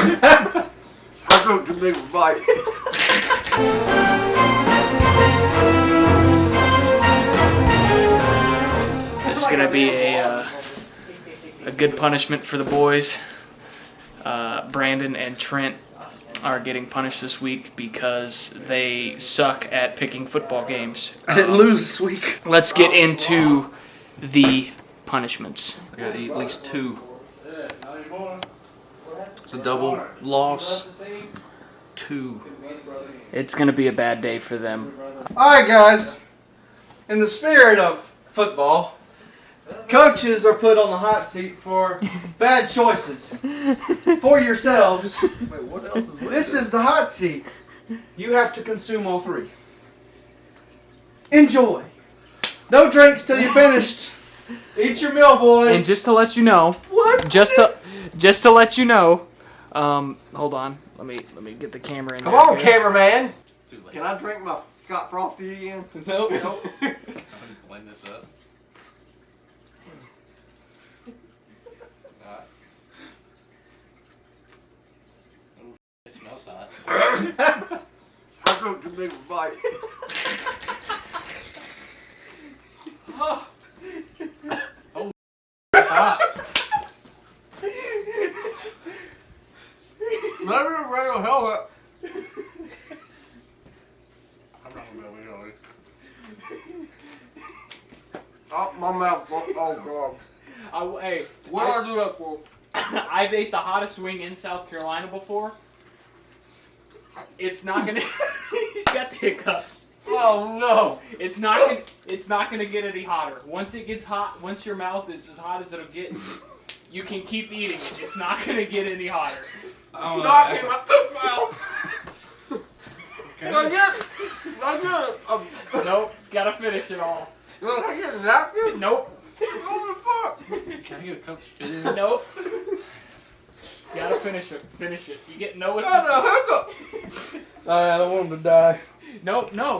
I go too big of a bite. This is gonna be a good punishment for the boys. Brandon and Trent are getting punished this week because they suck at picking football games. I didn't lose this week. Let's get into the punishments. I gotta eat at least 2. It's a double loss. 2. It's gonna be a bad day for them. Alright guys, in the spirit of football, coaches are put on the hot seat for bad choices. For yourselves, Wait, what else is this is the hot seat. You have to consume all 3. Enjoy. No drinks till you're finished. Eat your meal, boys. And just to let you know, just to let you know, hold on, let me get the camera in. Come there. on, cameraman. Can I drink my Scott Frosty again? Nope. Nope. I'm gonna blend this up. Alright. Oh, it smells hot. I go too big of a bite. Oh, it's hot. Let me bring a helmet. I'm not gonna be able to. Oh, my mouth. Oh, God. Hey, What do I do that for? I've ate the hottest wing in South Carolina before. It's not gonna. He's got the hiccups. Oh, no. It's not gonna get any hotter. Once it gets hot, once your mouth is as hot as it'll get, you can keep eating it. It's not gonna get any hotter. It's not in my mouth. Not yet. Not yet. Nope, gotta finish it all. Can I get a napkin? Nope, What the fuck? Can I get a cup of spit? nope. Gotta finish it. Finish it. You get no That's a assistance. hiccup. I don't want them to die. Nope, no.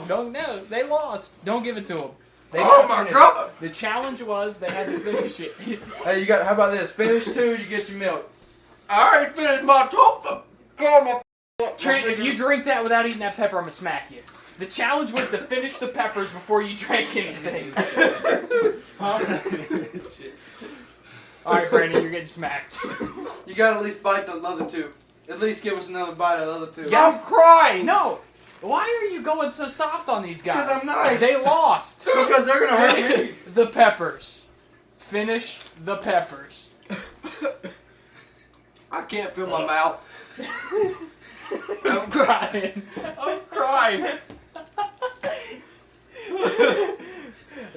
They lost. Don't give it to them. They Oh, gotta my finish it. God. The challenge was they had to finish it. Hey, you got. How about this? Finish 2, you get your milk. I already finished my top. God, my. Trent, if you drink that without eating that pepper, I'm gonna smack you. The challenge was to finish the peppers before you drank anything. Huh? Alright, Brandon, you're getting smacked. You got to at least bite the other 2. At least give us another bite of the other 2. Yeah. I'm crying. No! Why are you going so soft on these guys? 'Cause I'm nice. They lost. Because they're gonna hurt me. Finish the peppers. Finish the peppers. I can't feel my mouth. He's crying. I'm crying.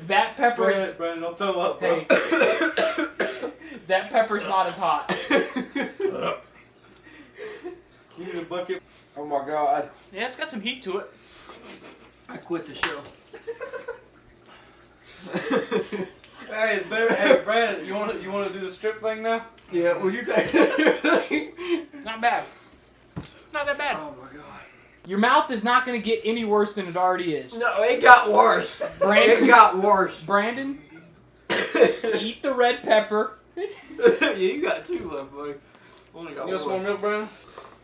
That pepper's... Brandon, don't throw up, bro. Hey. That pepper's not as hot. You need a bucket. Oh my God. Yeah, it's got some heat to it. I quit the show. Hey, it's better. Hey, Brandon, you want to do the strip thing now? Yeah, will you take everything? Not bad. Not that bad. Oh my God. Your mouth is not going to get any worse than it already is. No, it got worse. Brandon? It got worse. Brandon, eat the red pepper. Yeah, you got 2 left, buddy. Only got You want some more 1. milk, Brandon?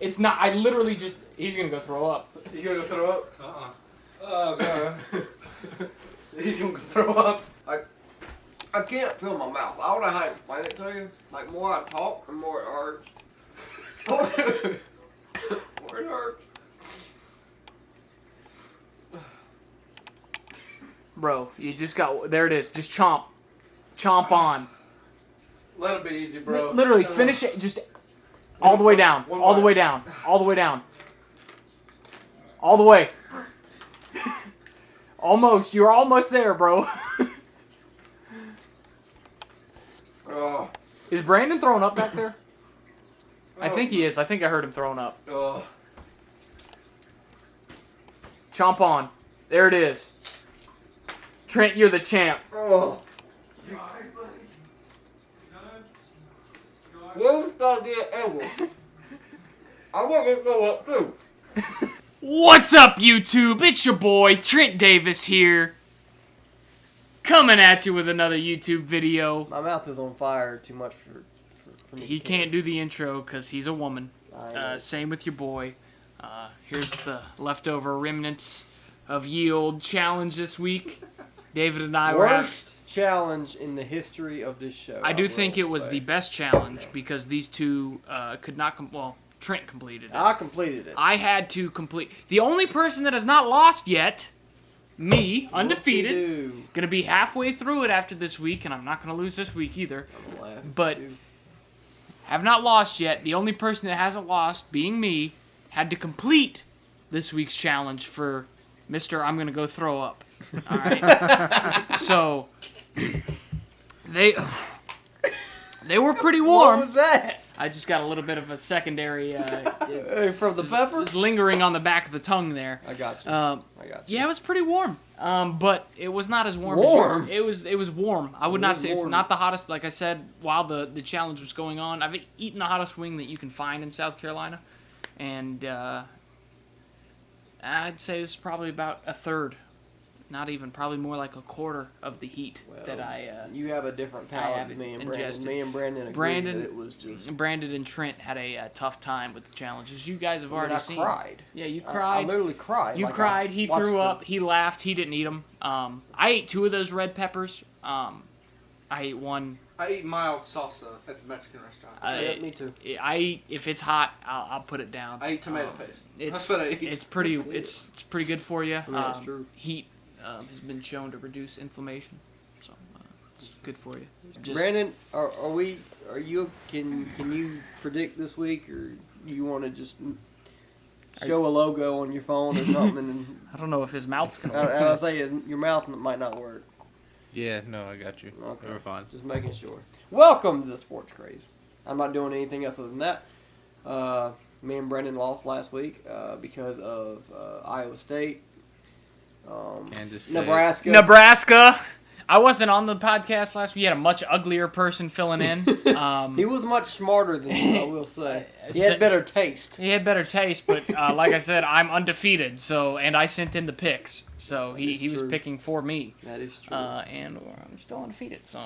It's not, I literally just, he's going to go throw up. You gonna go throw up? Oh, God. He's gonna go throw up. I can't feel my mouth. I don't know how to explain it to you. Like, more I talk, the more it hurts. More it hurts. Bro, you just got, there it is. Just chomp. Chomp on. Let it be easy, bro. Literally, finish it. Just all the way down. One All the bite. way down. All the way down. All the way. Almost. You're almost there, bro. Oh. Is Brandon throwing up back there? I think he is. I think I heard him throwing up. Chomp on. There it is. Trent, you're the champ. Oh. Worst idea ever. I want to throw up too. What's up, YouTube? It's your boy, Trent Davis here. Coming at you with another YouTube video. My mouth is on fire too much for He can't do the intro because he's a woman. I know. Same with your boy. Here's the leftover remnants of ye old challenge this week. David and I were Worst challenge in the history of this show. I do think it was the best challenge because these two could not Trent completed it. I completed it. I had to complete. The only person that has not lost yet, me, undefeated. Whoop-de-doo. Gonna be halfway through it after this week, and I'm not gonna lose this week either. I'm laughing, But dude. have not lost yet. The only person that hasn't lost, being me, had to complete this week's challenge for Mr. I'm gonna go throw up. All right. So they were pretty warm. What was that? I just got a little bit of a secondary. From the pepper? Was lingering on the back of the tongue there. I got you. I got you. Yeah, it was pretty warm. But it was not as warm. Warm? It was warm. I would It not was say it's warm. not the hottest. Like I said, while the challenge was going on, I've eaten the hottest wing that you can find in South Carolina, and I'd say this is probably about a third, not even, probably more like a quarter of the heat that I. You have a different I palate have than me and ingested. Brandon. Me and Brandon agreed Brandon- that it was just. Brandon and Trent had a tough time with the challenges. You guys have I mean, already I seen. cried. Yeah, you I cried. literally cried. You Like, cried. I He watched threw the- up. He laughed. He didn't eat them. I ate 2 of those red peppers. I ate one. I eat mild salsa at the Mexican restaurant. Yeah, me too. I eat, if it's hot, I'll put it down. I eat tomato paste. It's That's what I eat. it's pretty it's pretty good for you. that's true. Heat has been shown to reduce inflammation, so it's good for you. Just, Brandon, are you? Can you predict this week, or you want to just show a logo on your phone or something? And I don't know if his mouth's gonna. I say your mouth might not work. Yeah, no, I got you. Okay. We're fine. Just making sure. Welcome to the Sports Craze. I'm not doing anything else other than that. Me and Brendan lost last week because of Iowa State, Kansas State. Nebraska. I wasn't on the podcast last week. You had a much uglier person filling in. He was much smarter than you, I will say. He So- had better taste. He had better taste, but like I said, I'm undefeated. So, and I sent in the picks, so he was true. picking for me, That is true. and I'm still undefeated. So,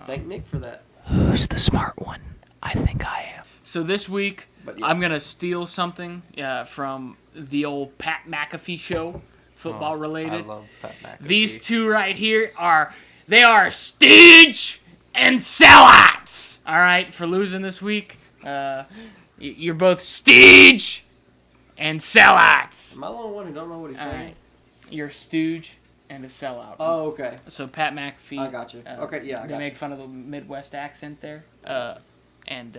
Thank Nick for that. who's the smart one? I think I am. So this week, But yeah. I'm gonna steal something from the old Pat McAfee show, football related. I love Pat McAfee. These two right here are stooge and sellouts. All right, for losing this week, you're both stooge and sellouts. Am I the only one who don't know what he's All saying? right, you're a stooge and a sellout. Oh, okay. So Pat McAfee. I got you. Okay, yeah, I They got make you. fun of the Midwest accent there, and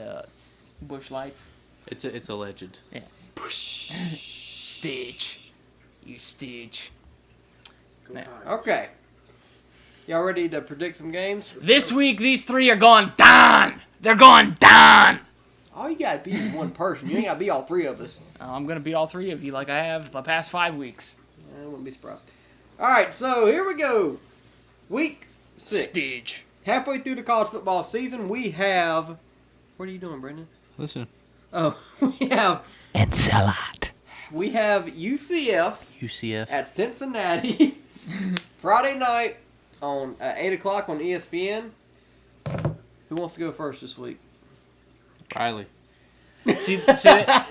Bush Lights. It's alleged. Yeah. Stooge. You stooge. Now, Okay. Y'all ready to predict some games? this week, these three are going down. They're going down. All you gotta be is one person. You ain't gotta be all three of us. I'm going to beat all three of you like I have the past 5 weeks. I wouldn't be surprised. Alright, so here we go. Week 6. Stooge. Halfway through the college football season, we have... What are you doing, Brendan? Listen. Oh, And sellout. we have UCF UCF. at Cincinnati Friday night on 8 o'clock on ESPN. Who wants to go first this week? Riley. See,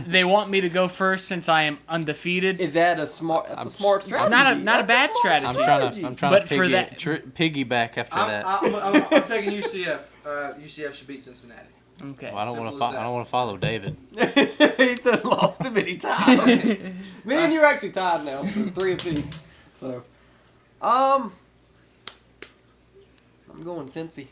they want me to go first since I am undefeated. Is that a smart? That's a smart strategy. not a bad That's smart strategy. I'm trying But to for that- piggyback after that. I'm taking UCF. UCF should beat Cincinnati. Okay. Well, I don't want Simple to. as I don't want to follow David. He's done lost too many times. Me and you are actually tied now, so 3 apiece. So, I'm going Cincy.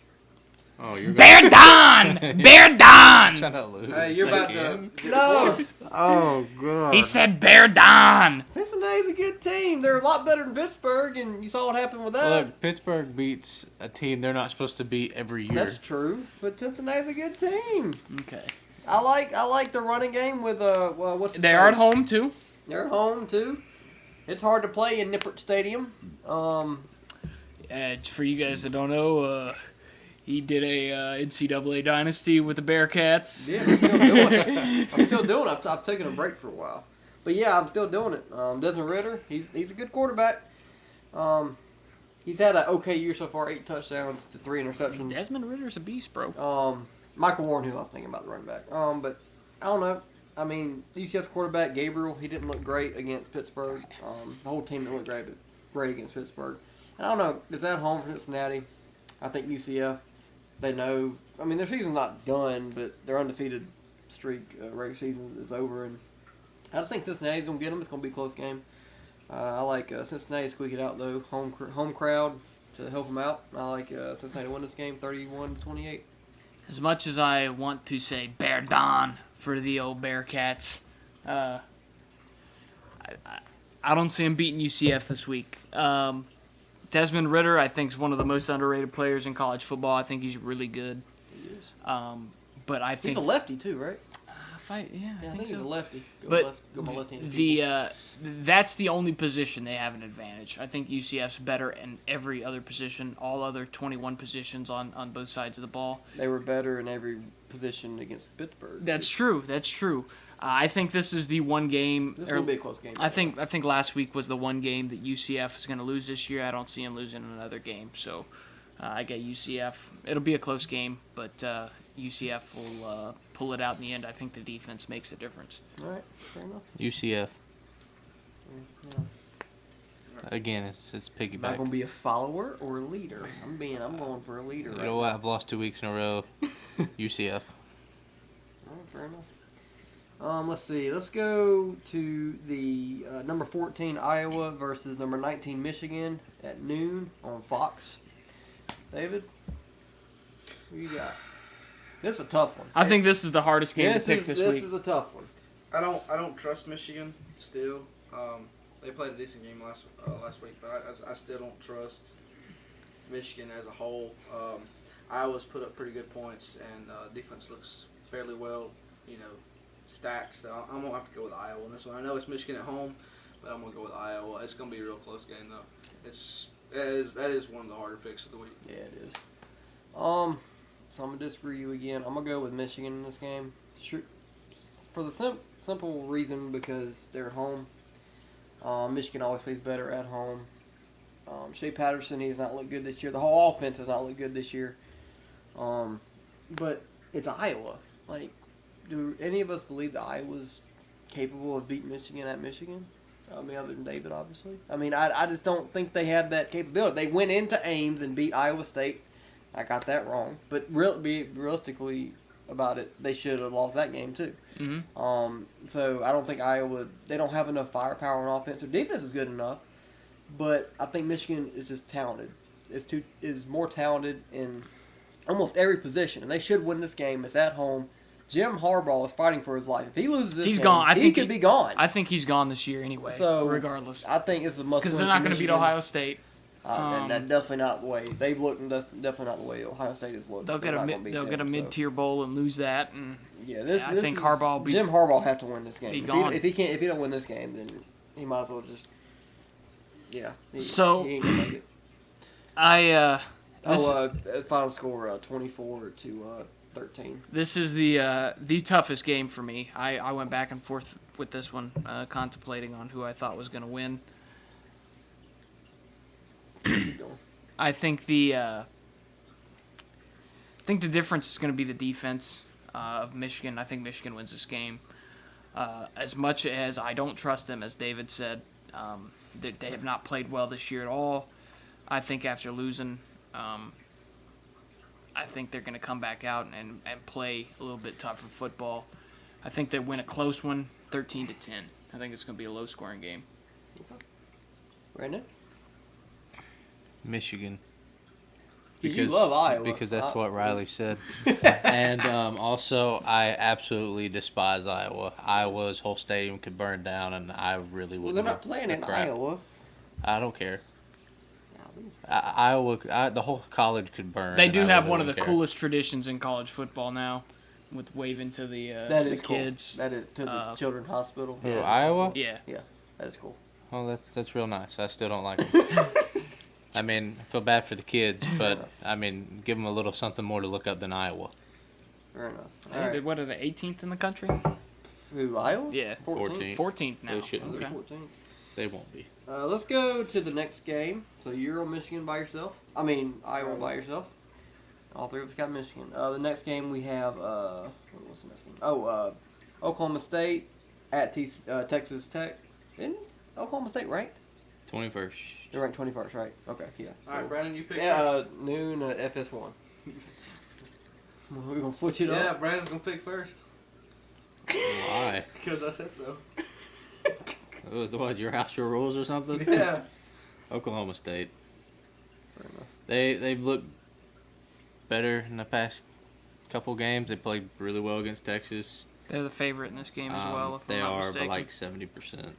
Oh, you're Bear Don! Bear Don! trying to lose. Hey, you're about again. to. No, Oh god. He said Bear Don! Cincinnati's a good team. They're a lot better than Pittsburgh, and you saw what happened with that. Look, Pittsburgh beats a team they're not supposed to beat every year. That's true, but Cincinnati's a good team. Okay. I like the running game with what's his They are at face? home, too. They're at home too. It's hard to play in Nippert Stadium. For you guys that don't know, he did a NCAA dynasty with the Bearcats. Yeah, I'm still doing it. I'm still doing it. I've taken a break for a while, but yeah, I'm still doing it. Desmond Ritter, he's a good quarterback. He's had an okay year so far, 8 touchdowns to 3 interceptions. Desmond Ritter's a beast, bro. Michael Warren, who I was thinking about the running back. But I don't know. I mean, UCF's quarterback Gabriel, he didn't look great against Pittsburgh. The whole team didn't look great, but great against Pittsburgh. And I don't know. It's at home for Cincinnati. I think UCF, they know. I mean, their season's not done, but their undefeated streak, regular season is over, and I just think Cincinnati's gonna get them. It's gonna be a close game. I like Cincinnati to squeak it out though. Home crowd to help them out. I like Cincinnati to win this game, 31-28. As much as I want to say Bear Don for the old Bearcats, I don't see him beating UCF this week. Desmond Ridder, I think, is one of the most underrated players in college football. I think he's really good. He is. But I think He's a lefty too, right? I I think so. he's a lefty. But go my left-handed. that's the only position they have an advantage. I think UCF's better in every other position, all other 21 positions on both sides of the ball. They were better in every position against Pittsburgh. That's true. I think this is the one game. This will be a close game. I think last week was the one game that UCF is going to lose this year. I don't see them losing another game. So I get UCF. It'll be a close game, but UCF will pull it out in the end. I think the defense makes a difference. All right, fair enough. UCF. Yeah. Again, it's Am I piggyback. gonna be a follower or a leader? I'm going for a leader. You right know what? I've lost 2 weeks in a row. UCF. All right, fair enough. Let's see. Let's go to the number 14 Iowa versus number 19 Michigan at noon on Fox. David, who you got? This is a tough one. I think this is the hardest game to pick this week. This is a tough one. I don't trust Michigan still. They played a decent game last week, but I still don't trust Michigan as a whole. Iowa's put up pretty good points, and defense looks fairly well, stacked. So I'm gonna have to go with Iowa on this one. I know it's Michigan at home, but I'm gonna go with Iowa. It's gonna be a real close game though. That is one of the harder picks of the week. Yeah, it is. So I'm gonna disagree with you again. I'm gonna go with Michigan in this game. Sure, for the simple reason because they're at home. Michigan always plays better at home. Shea Patterson, he has not looked good this year. The whole offense has not looked good this year. But it's Iowa. Like, do any of us believe that Iowa's capable of beating Michigan at Michigan? I mean, other than David, obviously. I mean, I just don't think they have that capability. They went into Ames and beat Iowa State. I got that wrong. But realistically about it, they should have lost that game too. Mm-hmm. So I don't think Iowa, they don't have enough firepower on offense. Their defense is good enough, but I think Michigan is just talented. Is more talented in almost every position, and they should win this game. It's at home. Jim Harbaugh is fighting for his life. If he loses this He's game, gone. he could be gone. I think he's gone this year anyway. So regardless, I think it's a must-win because they're not going to beat Michigan. Ohio State. And that's definitely not the way they've looked, and that's definitely not the way Ohio State has looked. They'll get a mid-tier bowl and lose that, and I think Harbaugh will be. Jim Harbaugh has to win this game. Be gone. If he don't win this game, then he might as well just he ain't gonna make it. Final score 24-13. This is the toughest game for me. I went back and forth with this one, contemplating on who I thought was going to win. I think the difference is going to be the defense of Michigan. I think Michigan wins this game. As much as I don't trust them, as David said, they have not played well this year at all. I think after losing, I think they're going to come back out and play a little bit tougher football. I think they win a close one, 13-10. I think it's going to be a low-scoring game. Brandon? Michigan. You love Iowa. Because that's what Riley said. And also, I absolutely despise Iowa. Iowa's whole stadium could burn down, and I really wouldn't. Well, they're not playing in Iowa. I don't care. Iowa, the whole college could burn. They do have one of the coolest traditions in college football now, with waving to the kids. That is to the children's hospital. Who, Iowa? Yeah. Yeah, that is cool. Well, that's real nice. I still don't like them. I mean, I feel bad for the kids, but I mean, give them a little something more to look up than Iowa. Fair enough. All right. What are they, 18th in the country? Who, Iowa? Yeah. 14th. 14th now. They shouldn't be. 14th. They won't be. Let's go to the next game. So you're on Michigan by yourself. I mean, Iowa by yourself. All three of us got Michigan. The next game we have, what's the next game? Oklahoma State at Texas Tech. Isn't Oklahoma State ranked? 21st. They're ranked 21st, right? Okay, yeah. All right, Brandon, you pick Yeah, first. noon at FS1. We're going to switch it Yeah, up? Brandon's going to pick first. Why? Because I said so. What, your house, your rules or something? Yeah. Oklahoma State. Fair enough. They've looked better in the past couple games. They played really well against Texas. They're the favorite in this game as well, if They I'm not are, mistaken. but like 70%.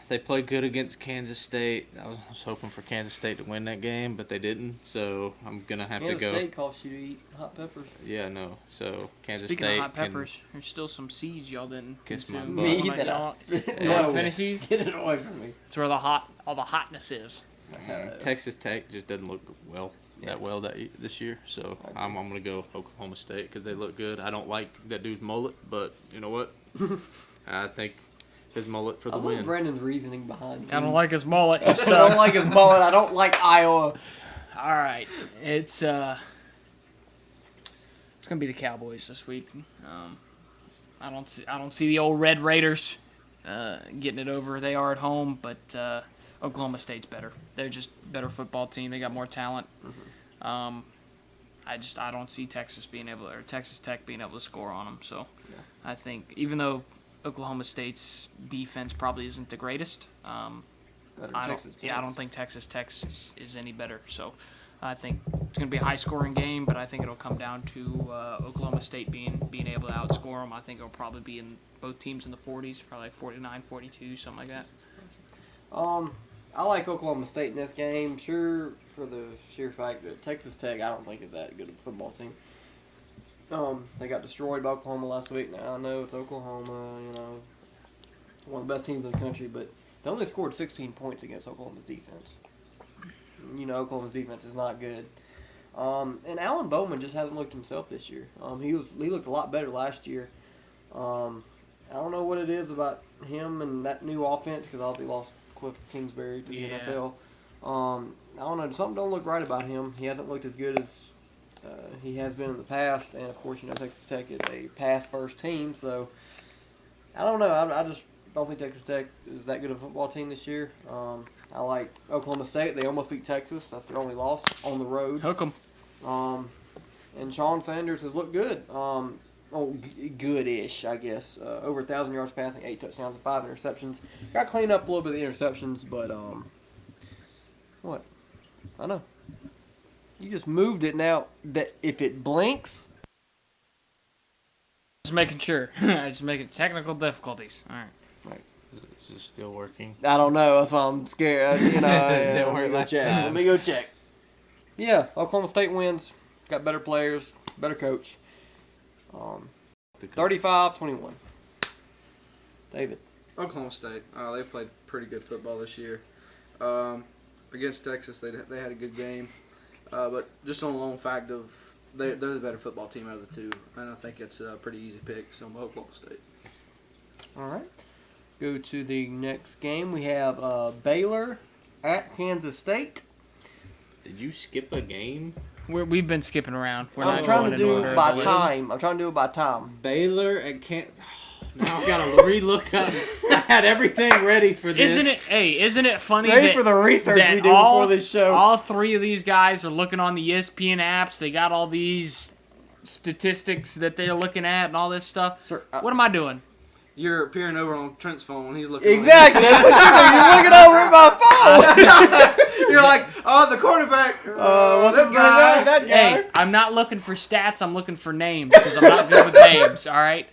They played good against Kansas State. I was hoping for Kansas State to win that game, but they didn't. So I'm gonna have to Kansas go. State costs you to eat hot peppers. Yeah, no. So Kansas Speaking State of hot can- peppers, there's still some seeds y'all didn't Kiss my consume. butt. Me All night that I long. spit. Yeah. No. Finish these? Get it away from me. It's where all the hotness is. Texas Tech just doesn't look well this year. So Okay. I'm gonna go Oklahoma State because they look good. I don't like that dude's mullet, but you know what? I think his mullet for I the love win. Brandon's reasoning behind it. I don't like his mullet. He I sucks. don't like his mullet. I don't like Iowa. All right, it's gonna be the Cowboys this week. I don't see the old Red Raiders getting it over. They are at home, but Oklahoma State's better. They're just a better football team. They got more talent. I don't see Texas Tech being able to score on them. So Yeah. I think even though Oklahoma State's defense probably isn't the greatest. Better I Texas don't Tech. think Texas Tech is any better. So I think it's going to be a high-scoring game, but I think it'll come down to Oklahoma State being able to outscore them. I think it'll probably be in both teams in the 40s, probably like 49, 42, something like that. I like Oklahoma State in this game, sure, for the sheer fact that Texas Tech, I don't think is that good of a football team. They got destroyed by Oklahoma last week. Now I know it's Oklahoma, one of the best teams in the country, but they only scored 16 points against Oklahoma's defense. Oklahoma's defense is not good. And Alan Bowman just hasn't looked himself this year. He looked a lot better last year. I don't know what it is about him and that new offense because obviously lost Cliff Kingsbury to the Yeah. NFL. I don't know. Something don't look right about him. He hasn't looked as good as he has been in the past. And, of course, Texas Tech is a pass-first team. So, I don't know. I just don't think Texas Tech is that good of a football team this year. I like Oklahoma State. They almost beat Texas. That's their only loss on the road. Hook 'em. And Sean Sanders has looked good. Good-ish, I guess. Over 1,000 yards passing, 8 touchdowns, and 5 interceptions. Got cleaned up a little bit of the interceptions, but what? I know. You just moved it now. That if it blinks, Just making sure. Just making technical difficulties. All right. Is it still working? I don't know. That's why I'm scared. Didn't Let work me go last check. time. Let me go check. Yeah, Oklahoma State wins. Got better players, better coach. 35-21. David. Oklahoma State. They played pretty good football this year. Against Texas, they had a good game. But just on the lone fact of they're the better football team out of the two. And I think it's a pretty easy pick. So I'm Oklahoma State. All right. Go to the next game. We have Baylor at Kansas State. Did you skip a game? We've been skipping around. We're I'm not trying going to in do order. by The list. time. I'm trying to do it by time. Baylor and can't. Now I've got to relook up. I had everything ready for this. Isn't it funny Ready that, for the research that we do all, before this show. all three of these guys are looking on the ESPN apps. They got all these statistics that they're looking at and all this stuff. Sir, What am I doing? You're peering over on Trent's phone when he's looking. exactly. That's what you're looking over at my phone. You're like, oh, the quarterback. What's that his guy. name? That guy. Hey, I'm not looking for stats. I'm looking for names because I'm not good with names. All right.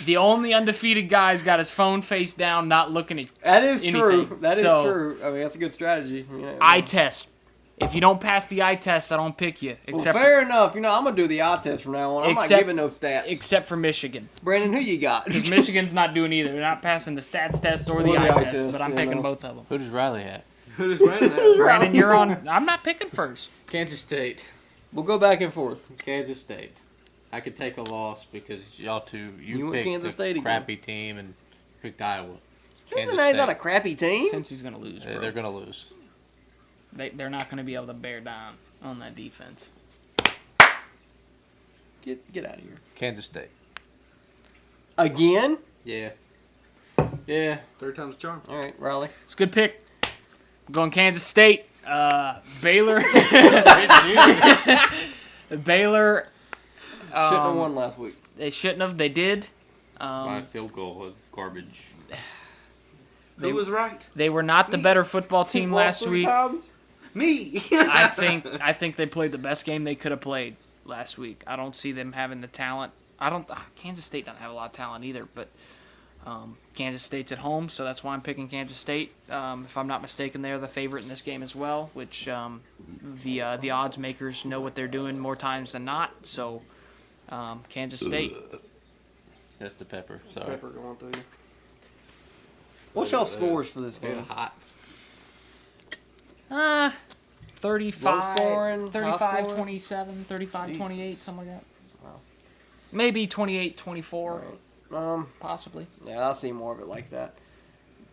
The only undefeated guy's got his phone face down, not looking at That is anything. true. That is So, true. I mean, that's a good strategy. Eye test. If you don't pass the eye test, I don't pick you. Well, Except fair enough. I'm going to do the eye test from now on. I'm not Except- giving no stats. except for Michigan. Brandon, who you got? Because Michigan's not doing either. They're not passing the stats test or the eye test, but I'm picking both of them. Who does Riley have? Who does Brandon have? Brandon, you're on. I'm not picking first. Kansas State. We'll go back and forth. Kansas State. I could take a loss because y'all two You went picked Kansas a State again. crappy team and picked Iowa. Cincinnati's not a crappy team. Cincy's going to lose, bro. They're gonna lose. They're not going to be able to bear down. on that defense. Get out of here. Kansas State. Again? Yeah. Yeah. Third time's a charm. All right, Riley. It's a good pick. I'm going Kansas State. Baylor. Baylor. Shouldn't have won last week. They shouldn't have. They did. My field goal was garbage. Who was right? They were not the better football team last week. Me. I think they played the best game they could have played last week. I don't see them having the talent. Kansas State doesn't have a lot of talent either, but Kansas State's at home, so that's why I'm picking Kansas State. If I'm not mistaken, they're the favorite in this game as well, which the odds makers know what they're doing more times than not. So Kansas State. That's the pepper. Sorry. Pepper going through you. What's y'all scores for this game? Hot. 35, Low scoring, high 35, scoring? 27, 35, Jeez. 28, something like that. Wow. Maybe 28, 24, Right. possibly. Yeah, I see more of it like that.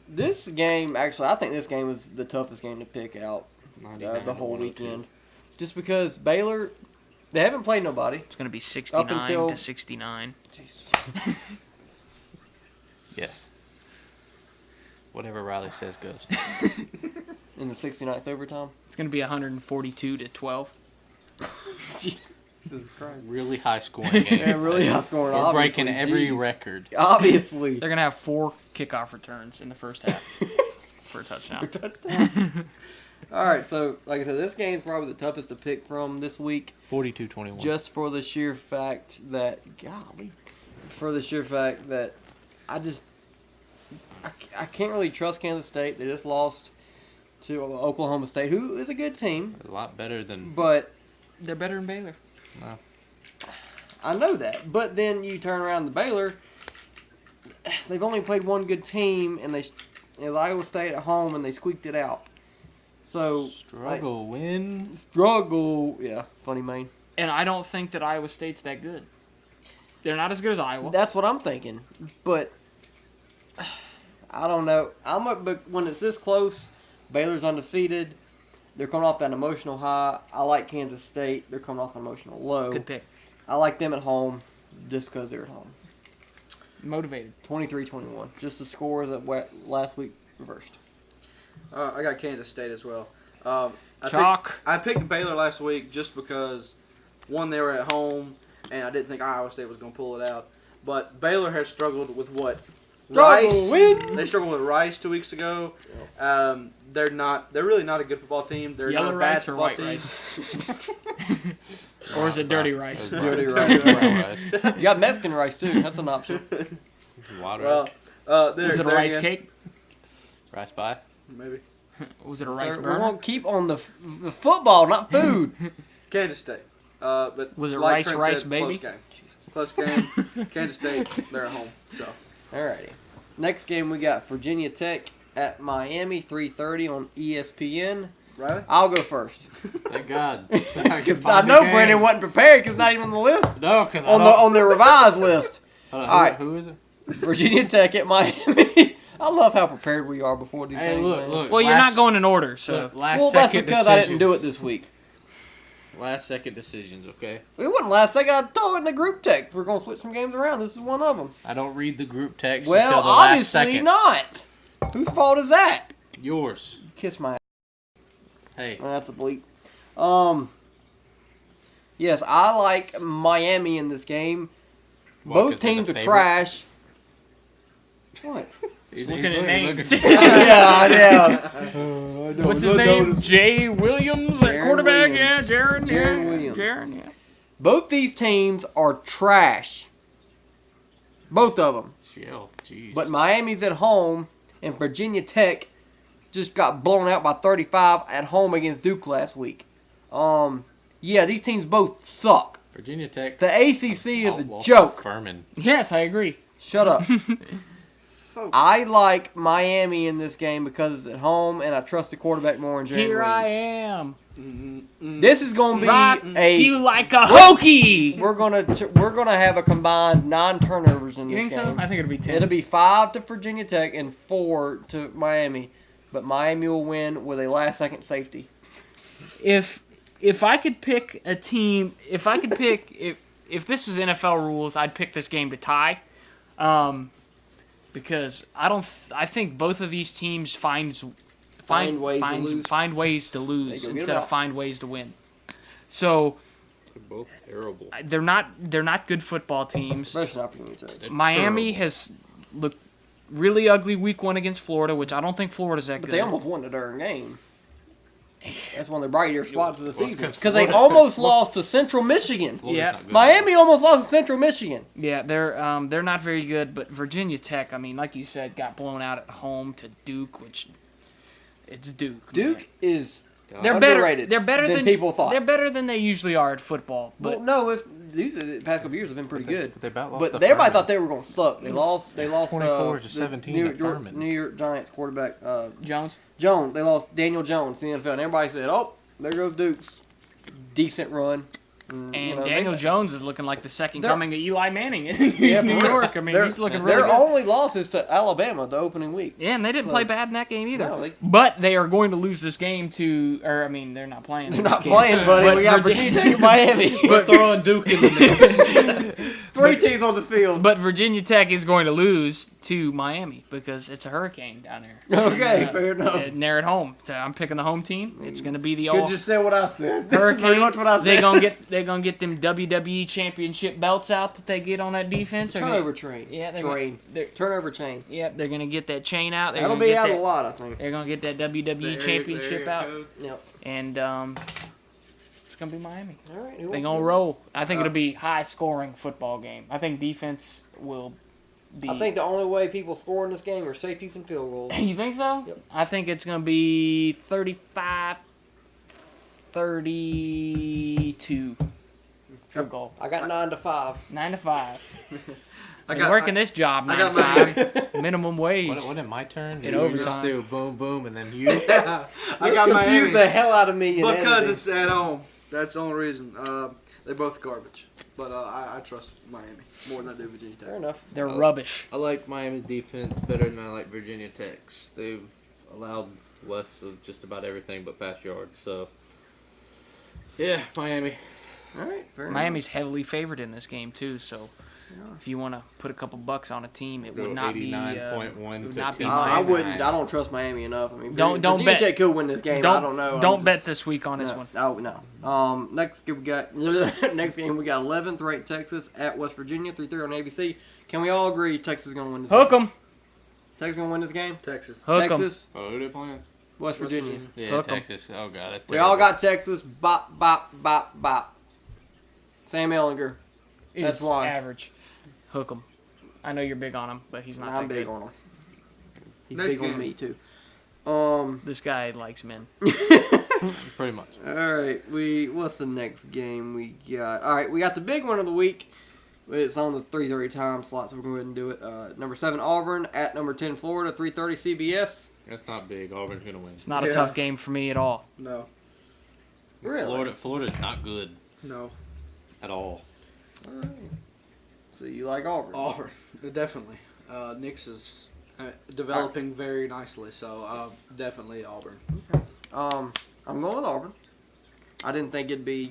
This game, actually, I think this game was the toughest game to pick out the whole weekend. Just because Baylor, they haven't played nobody. It's going to be 69 until- to 69. Yes. Whatever Riley says goes. In the 69th overtime. It's going to be 142 to 12. Jesus Christ. Really high scoring game. Yeah, really high scoring. We're Obviously. breaking every Jeez. record. Obviously. They're going to have 4 kickoff returns in the first half for a touchdown. Touchdown. All right, so like I said, this game's probably the toughest to pick from this week. 42-21. Just for the sheer fact that, I can't really trust Kansas State. They just lost to Oklahoma State, who is a good team, A lot better than. but They're better than Baylor. I know that. But then you turn around to Baylor, they've only played one good team, and it was Iowa State at home, and they squeaked it out. So Win. struggle, yeah, funny man. And I don't think that Iowa State's that good. They're not as good as Iowa. That's what I'm thinking, but I don't know. But when it's this close, Baylor's undefeated. They're coming off that emotional high. I like Kansas State. They're coming off an emotional low. Good pick. I like them at home just because they're at home. Motivated. 23-21. Just the scores that last week reversed. I got Kansas State as well. Chalk. I picked Baylor last week just because, one, they were at home, and I didn't think Iowa State was going to pull it out. But Baylor has struggled with what? Rice. Win. They struggled with Rice 2 weeks ago. They're really not a good football team. They're Yellow not a bad rice or football white team. rice? Or is it dirty rice? Dirty rice. You got Mexican rice, too. That's an option. Water. Well, Was it a rice cake? Rice pie. Maybe. Was it a rice We're burger? going to keep on the football, not food. Kansas State. But Was it like rice, Trent said, baby? Close game. Kansas State, they're at home. So. Alrighty. Next game, we got Virginia Tech at Miami, 3:30 on ESPN. Riley? I'll go first. Thank God. Because I know Brandon wasn't prepared because not even on the list. No, because On the revised list. All right. Who is it? Virginia Tech at Miami. I love how prepared we are before these Hey, games. look, man. look. Well, you're not going in order, so. Look, last Well, that's second because decisions. I didn't do it this week. Last second decisions, okay? It wasn't last second. I told it in the group text. We're going to switch some games around. This is one of them. I don't read the group text Well, until the last obviously second. not. Whose fault is that? Yours. Kiss my ass. Hey. That's a bleep. Yes, I like Miami in this game. What, Both 'cause they're the teams are favorite? trash. What? He's looking at names. yeah. What's his name? Jay Williams, that Jaron quarterback? Williams. Yeah, Jaron. Jaron yeah. Williams. Jaron, yeah. Both these teams are trash. Both of them. Chill. Jeez. But Miami's at home, and Virginia Tech just got blown out by 35 at home against Duke last week. Yeah, these teams both suck. Virginia Tech. The ACC is a Outlaw joke. Furman. Yes, I agree. Shut up. So, I like Miami in this game because it's at home, and I trust the quarterback more in Jaron Here I Williams. am. This is going to Rock be you like a hokey. We're gonna have a combined 9 turnovers in You this think so? game. I think it'll be 10. It'll be 5 to Virginia Tech and 4 to Miami, but Miami will win with a last-second safety. If if I could pick a team, if this was NFL rules, I'd pick this game to tie. Because I think both of these teams find ways to lose instead of find ways to win. So They're both terrible. they're not good football teams. Especially not for Virginia Tech. Miami has looked really ugly week 1 against Florida, which I don't think Florida's that But good. they almost won the darn game. That's one of the brighter spots of the season. because Because they Florida- almost lost to Central Michigan. Florida's Yeah. not good. Miami almost lost to Central Michigan. Yeah, they're not very good, but Virginia Tech, I mean, like you said, got blown out at home to Duke, which it's Duke. Duke man. is They're better. underrated They're better than people thought. They're better than they usually are at football. But Well, no, the past couple years have been pretty good. But they about lost But to everybody Furman. thought they were going to suck. They lost. 24 to the 17 New to York, Furman. New York Giants quarterback Jones. Jones. They lost Daniel Jones to the NFL, and everybody said, "Oh, there goes Duke's decent run." And you know, Daniel Jones is looking like the second They're- coming of Eli Manning in Yeah, New for real. York. I mean, he's looking really Their good. only losses to Alabama the opening week. Yeah, and they didn't So- play bad in that game either. No, But they are going to lose this game to, or I mean, they're not playing. they're this not game. playing, buddy. But We got Virginia- Virginia Tech and Miami. We're throwing Duke in the mix. Three teams on the field. But Virginia Tech is going to lose to Miami because it's a hurricane down there. Okay, fair enough. And they're at home, so I'm picking the home team. It's going to be the Could all just say what I said. hurricane. Pretty much what I said. They're gonna get them WWE championship belts out that they get on that defense. They're Turnover gonna, train. Yeah, they're Train. They're, Turnover chain. yeah, they're gonna get that chain out. They're That'll gonna be get out that, a lot, I think. They're gonna get that WWE The championship area out, code. Yep. and it's gonna be Miami. All right. They're gonna roll. I think it'll be high scoring football game. I think defense will be. I think the only way people score in this game are safeties and field goals. You think so? Yep. I think it's going to be 35-32 field goal. I got 9-5. 9-5. I Been working this job I 9 got to 5. Minimum wage. Wasn't it my turn? In You overtime. just do boom, boom, and then you. I got Confused Miami the hell out of me. in because editing. it's at home. That's the only reason. They're both garbage, but I trust Miami more than I do Virginia Fair Tech. enough. They're rubbish. I like Miami's defense better than I like Virginia Tech's. They've allowed less of just about everything but fast yards. So, yeah, Miami. All right. Fair enough. Miami's heavily favored in this game, too, so if you want to put a couple bucks on a team, it would not be... 89.1 it would to not be 10. I Miami. wouldn't. I don't trust Miami enough. I mean, Don't Virginia bet. Tech could win this game. I don't know. Don't bet this week on this one. No. Next game we got. Next game we got 11th ranked Texas at West Virginia, 3:30 on ABC. Can we all agree Texas is gonna win this? Hook game? 'em. Texas gonna win this game. Texas. Hook 'em. Texas, Oh, who they playing? West Virginia. Yeah, Hook 'em. Texas. Oh, God. That's We all terrible. got Texas. Bop bop bop bop. Sam Ellinger. That's Is why. average. Hook 'em. I know you're big on him, but he's not I'm that big good. on him. He's Next big on game. me too. This guy likes men. Pretty much. All right, what's the next game we got? All right, we got the big one of the week. It's on the 3:30 time slot, so we're going to go ahead and do it. Number 7 Auburn at number 10 Florida, 3:30 CBS. That's not big. Auburn's going to win. It's not a Yeah. tough game for me at all. No. Really? Florida's not good No. at all. All right. So you like Auburn? Auburn, definitely. Nix is developing very nicely, so definitely Auburn. I'm going with Auburn. I didn't think it'd be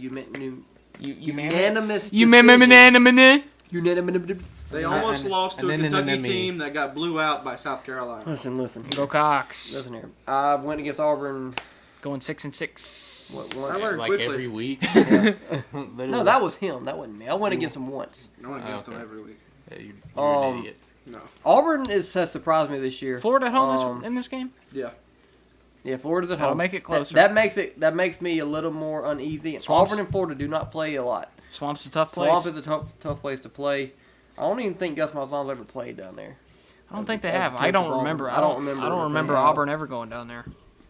unanimous. Unanimous. They almost lost to a Kentucky me. team that got blew out by South Carolina. Listen. Go Cox. Listen here. I went against Auburn. Going 6-6. What, I learned Like quickly. every week. No, that was him. That wasn't me. I went against him once. I went against Okay. them every week. You're Um, an idiot. No. Auburn has surprised me this year. Florida at home Um, in this game? Yeah. Yeah, Florida's at That'll home. make it closer. That makes me a little more uneasy. And Swamps. Auburn and Florida do not play a lot. Swamp's a tough place. Swamp is a tough place to play. I don't even think Gus Malzahn's ever played down there. I don't think they as a have. coach I of don't Auburn. remember. I don't remember I don't if they remember have. Auburn ever going down there.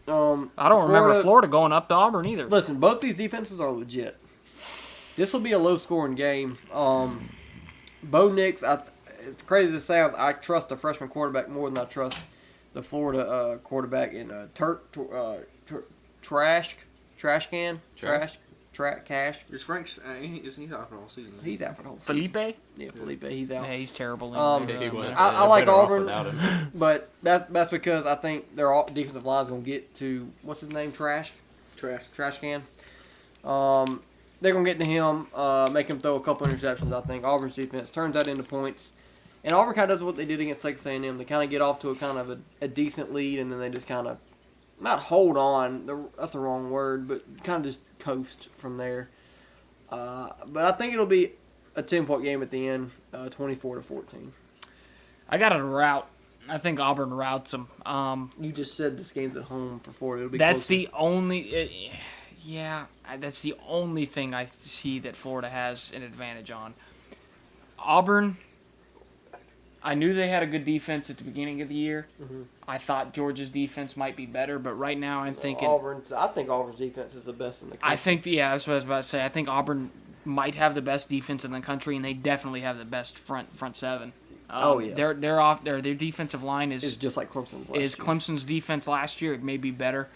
I I don't remember Florida going up to Auburn either. Listen, both these defenses are legit. This will be a low-scoring game. Bo Nix, it's crazy to say, I trust the freshman quarterback more than I trust the Florida quarterback in Cash. Is Frank's? Isn't he out for the whole season? He's out for the whole season. Felipe? Yeah, Felipe, he's out. Yeah, he's terrible. Um, anyway. He was. I They're like better off Auburn. without him. But that's because I think their defensive line is going to get to, what's his name, Trash Trash. Can. They're going to get to him, make him throw a couple interceptions, I think. Auburn's defense turns that into points. And Auburn kind of does what they did against Texas A&M. They kind of get off to a kind of a decent lead, and then they just kind of, not hold on, that's the wrong word, but kind of just coast from there. But I think it'll be a 10-point game at the end, 24-14. I got a rout. I think Auburn routes them. You just said this game's at home for Florida. It'll be That's closer. the only. That's the only thing I see that Florida has an advantage on. Auburn. I knew they had a good defense at the beginning of the year. Mhm. I thought Georgia's defense might be better, but right now I'm thinking. I think Auburn's defense is the best in the country. I think, that's what I was about to say. I think Auburn might have the best defense in the country, and they definitely have the best front seven. Yeah. Their defensive line It's just like Clemson's last is year. Clemson's defense last year. It may be better.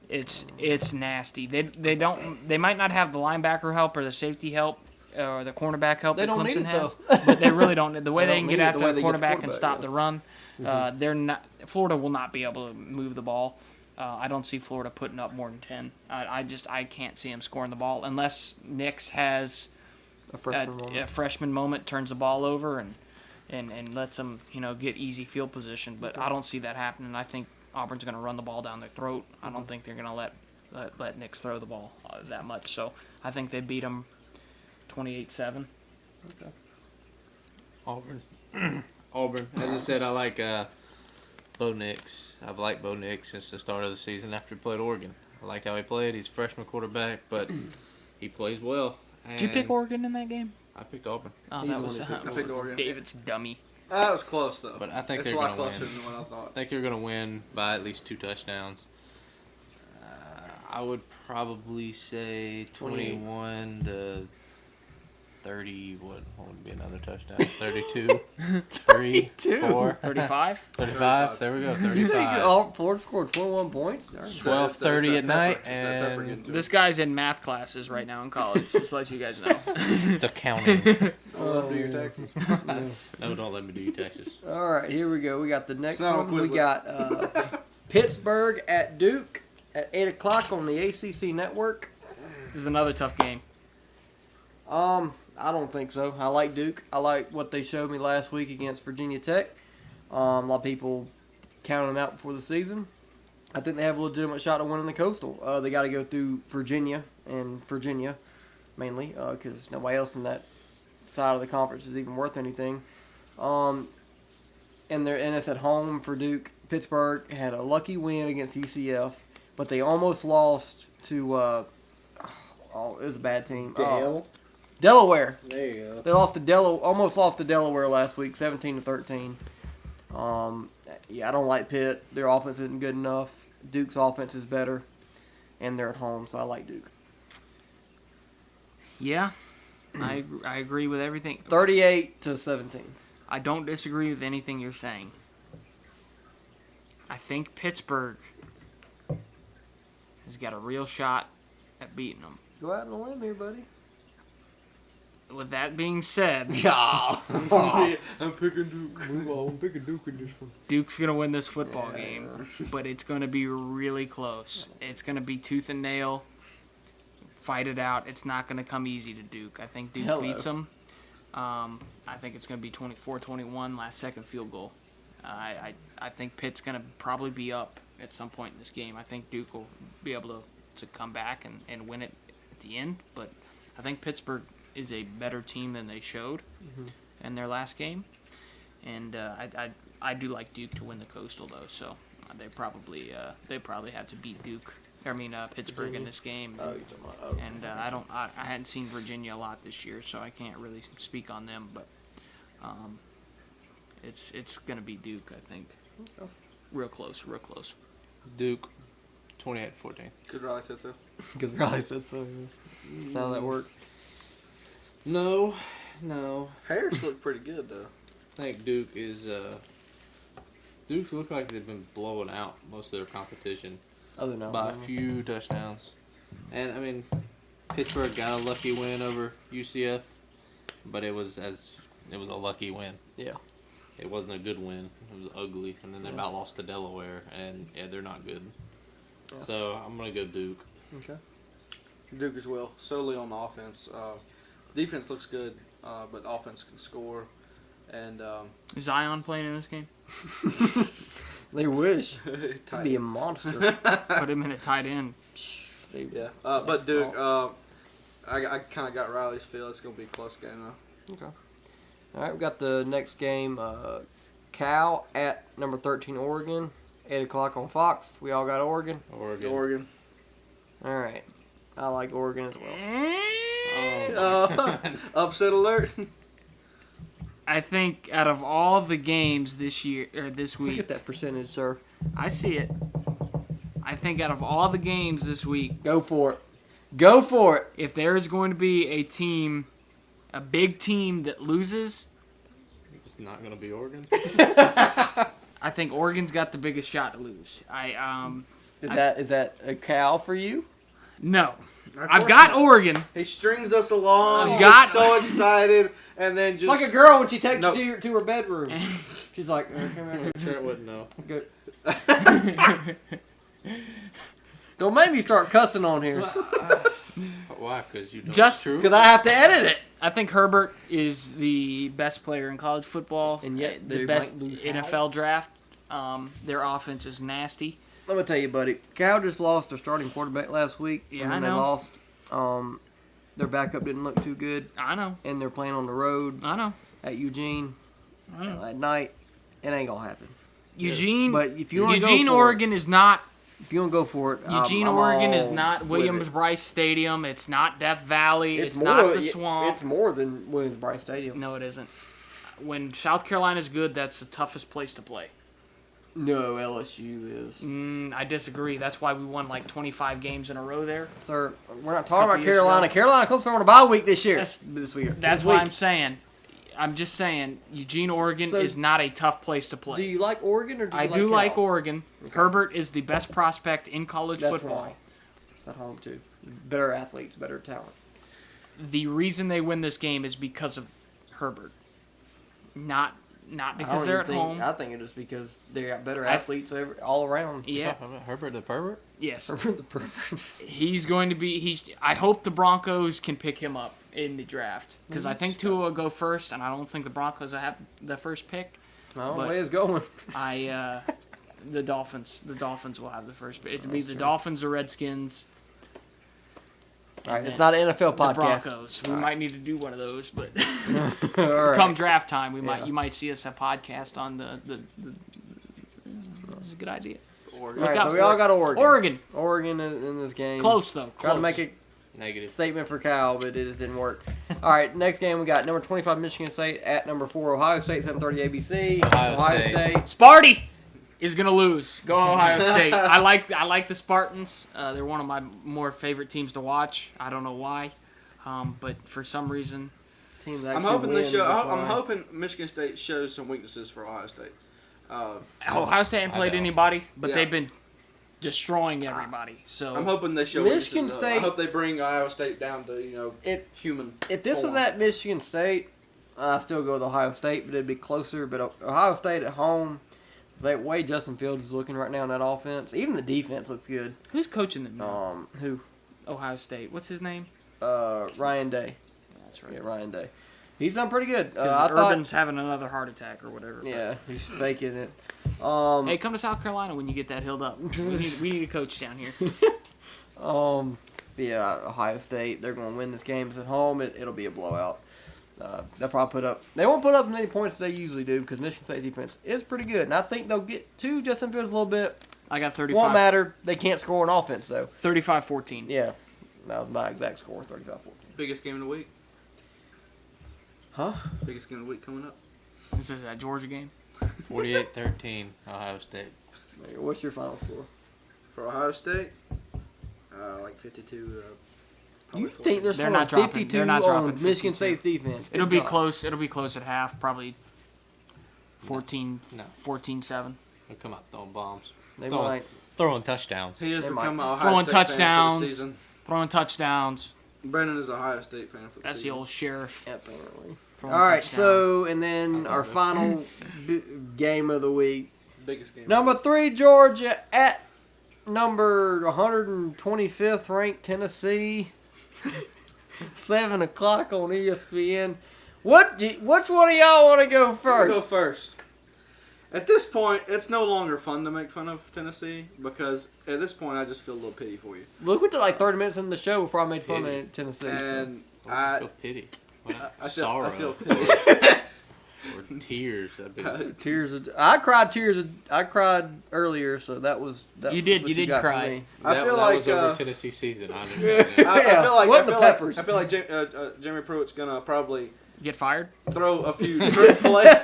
It's nasty. They might not have the linebacker help or the safety help or the cornerback help They that don't need Clemson it, has, though. but they really don't. The way They they don't can get need it after the way the they get the quarterback and quarterback, stop yeah. the run, they're not. Florida will not be able to move the ball. I don't see Florida putting up more than 10. I can't see them scoring the ball unless Nix has a freshman moment, turns the ball over and lets them get easy field position. But I don't see that happening. I think Auburn's going to run the ball down their throat. I don't think they're going to let Nix throw the ball that much. So I think they beat them 28-7. Okay. Auburn. As I said, I like Bo Nix. I've liked Bo Nix since the start of the season after he played Oregon. I like how he played. He's a freshman quarterback, but he plays well. Did you pick Oregon in that game? I picked Auburn. Oh, He's that the was, one who picked I picked Oregon. David's dummy. That was close though. But I think it's they're a lot going to closer win. than what I I thought. think they're going to win by at least 2 touchdowns. I would probably say 21 to 30. What would be another touchdown? 32, 3, 4, 35? 35. There we go. You think 35. Florida scored 21 points? 12:30 at night, and This guy's in math classes right now in college, just to let you guys know. it's accounting. Love do your taxes. No, don't let me do your taxes. All right, here we go. We got the next It's not a one. We Quizlet. got Pittsburgh at Duke at 8 o'clock on the ACC network. This is another tough game. I don't think so. I like Duke. I like what they showed me last week against Virginia Tech. A lot of people counted them out before the season. I think they have a legitimate shot at winning the Coastal. They got to go through Virginia mainly, because nobody else in that side of the conference is even worth anything. And it's at home for Duke. Pittsburgh had a lucky win against UCF, but they almost lost to. It was a bad team. Delaware. There you go. They almost lost to Delaware last week, 17-13. I don't like Pitt. Their offense isn't good enough. Duke's offense is better, and they're at home, so I like Duke. Yeah, I agree with everything. 38-17. I don't disagree with anything you're saying. I think Pittsburgh has got a real shot at beating them. Go out on a limb here, buddy. With that being said, Yeah. I'm picking Duke. I'm picking Duke in this one. Duke's going to win this football game, but it's going to be really close. It's going to be tooth and nail. Fight it out. It's not going to come easy to Duke. I think Duke beats them. I think it's going to be 24-21, last second field goal. I think Pitt's going to probably be up at some point in this game. I think Duke will be able to come back and win it at the end, but I think Pittsburgh is a better team than they showed in their last game. And I do like Duke to win the Coastal, though, so they probably have to beat Pittsburgh in this game. Oh, you're talking about, And I hadn't seen Virginia a lot this year, so I can't really speak on them. But it's gonna be Duke, I think. Okay. Real close. Duke, 28-14. Good Riley said so. Because Riley said so. That's how that works. No. Harris looked pretty good though. I think Duke is. Duke's look like they've been blowing out most of their competition Other than by a Alabama. few touchdowns. And I mean, Pittsburgh got a lucky win over UCF, but it was a lucky win. Yeah. It wasn't a good win. It was ugly, and then they about lost to Delaware, and they're not good. Yeah. So I'm gonna go Duke. Okay. Duke as well, solely on the offense. Defense looks good, but offense can score. And Is Zion playing in this game? They wish. tight. Be a monster. Put him in a tight end. Yeah, but Duke, I kind of got Riley's feel. It's gonna be a close game though. Okay. All right, we got the next game. Cal at number 13 Oregon, 8 o'clock on Fox. We all got Oregon. Oregon. All right. I like Oregon as well. Upset alert. I think out of all the games this year or this Look week, at that percentage, sir. I see it. I think out of all the games this week, Go for it. Go for it. if there is going to be a team, a big team that loses, It's not going to be Oregon. I think Oregon's got the biggest shot to lose. Is that a Cal for you? No. Of I've course got not. Oregon. He strings us along. I've He got- gets so excited, and then It's just like a girl when she takes Nope. you to her bedroom. She's like, come here. Trent wouldn't know. Good. Don't make me start cussing on here Why? Because you know Just it's true. because I have to edit it. I think Herbert is the best player in college football. And yet the they best might lose NFL draft. Their offense is nasty. Let me tell you, buddy. Cal just lost their starting quarterback last week. Yeah, and then I know. they lost. Their backup didn't look too good, I know. and they're playing on the road I know. at Eugene I know. at night. It ain't gonna happen. Eugene. But if you want to Eugene, go for Oregon is not. if you want to go for it, Eugene, I'm Oregon is all not with Williams it. Bryce Stadium. It's not Death Valley. It's more, not the Swamp. It's more than Williams Bryce Stadium. No, it isn't. When South Carolina's good, that's the toughest place to play. No, LSU is. I disagree. That's why we won like 25 games in a row there. Sir, we're not talking about Couple years Carolina. ago. Carolina Clips are on a bye week this year. That's- This week. That's this what week. I'm saying. I'm just saying Eugene, Oregon So- is not a tough place to Do play. you like Oregon or do you I like do Cal? like Oregon. Herbert is the best prospect in college That's football. why. It's at home too. Better athletes, better talent. The reason they win this game is because of Herbert. Not because they're at home. I think it's just because they got better I- athletes all around. Yeah. Herbert the pervert? Yes. Herbert the perfect. He's going to be. I hope the Broncos can pick him up in the draft because I think Tua will go first, and I don't think the Broncos will have the first pick. No, But- way it's going. The Dolphins will have the first pick. It'll be That's the true. Dolphins or Redskins. All right, and it's then not an NFL the podcast. Broncos. We might need to do one of those, but All right. come draft time, Yeah. you might see us a podcast on the. It's a good idea. Oregon. All right, Look so out we for all it. got Oregon. Oregon, Oregon in this game. close though. Trying to Close. make a Negative. statement for Cal, but it just didn't work. All right, next game we got number 25 Michigan State at number 4 Ohio State, 7:30 ABC. Ohio State. Sparty is gonna lose. Go Ohio State. I like the Spartans. They're one of my more favorite teams to watch. I don't know why, but for some reason, Teams I'm actually hoping they win show. before I'm I- hoping Michigan State shows some weaknesses for Ohio State. Ohio State ain't I played know. anybody, but Yeah. they've been destroying everybody. So I'm hoping they show Michigan weaknesses. State- I hope they bring Iowa State down to human. If this was form. at Michigan State, I still go with Ohio State, but it'd be closer. But Ohio State at home, the way Justin Fields is looking right now in that offense, even the defense looks good. who's coaching them? now? Who? Ohio State. What's his name? Ryan Day. Yeah, that's right. Yeah, Ryan Day. He's done pretty good. Because I thought, Urban's having another heart attack or whatever. yeah, he's faking it. Hey, come to South Carolina when you get that healed up. We need a coach down here. Yeah, Ohio State. They're going to win this game. It's at home. It'll be a blowout. They'll probably put up. They won't put up as many points as they usually do because Michigan State's defense is pretty good, and I think they'll get to Justin Fields a little bit. I got Won't matter. They can't score on offense though. 35-14. Yeah, that was my exact score, 35-14. Biggest game of the week. Huh? Biggest game of the week coming up. This is that Georgia game. 48-13, Ohio State. What's your final score? For Ohio State, like 52. You probably think 40. they're They're not scoring dropping- 52 they're not dropping on Michigan 52. State's defense? It'll Good be God. close. It'll be close at half, probably 14, No. 14-7. They'll come out throwing bombs. They Throwing, might. throwing touchdowns. He has They become might. an Ohio Throwing State fan for touchdowns. the season. Throwing touchdowns. Brandon is an Ohio State fan for the That's the season. old sheriff. Apparently. Throwing All right, touchdowns. so and then I our love it. final game of the week. Biggest game. Number 3 Georgia at number 125th ranked Tennessee. 7 o'clock on ESPN. Which one of y'all want to go I'll first? go first. At this point, it's no longer fun to make fun of Tennessee because at this point, I just feel a little pity for you. Look, we did like 30 minutes into the show before I made fun of Tennessee. And I feel pity. Sorrow. I feel pity. Or tears. Tears. I cried earlier, so that was. You was did. what You did got from cry. me. I feel that like was over Tennessee season. I understand that. I feel like What the Peppers? I feel like Jeremy Pruitt's gonna probably Get fired? throw a few trick plays.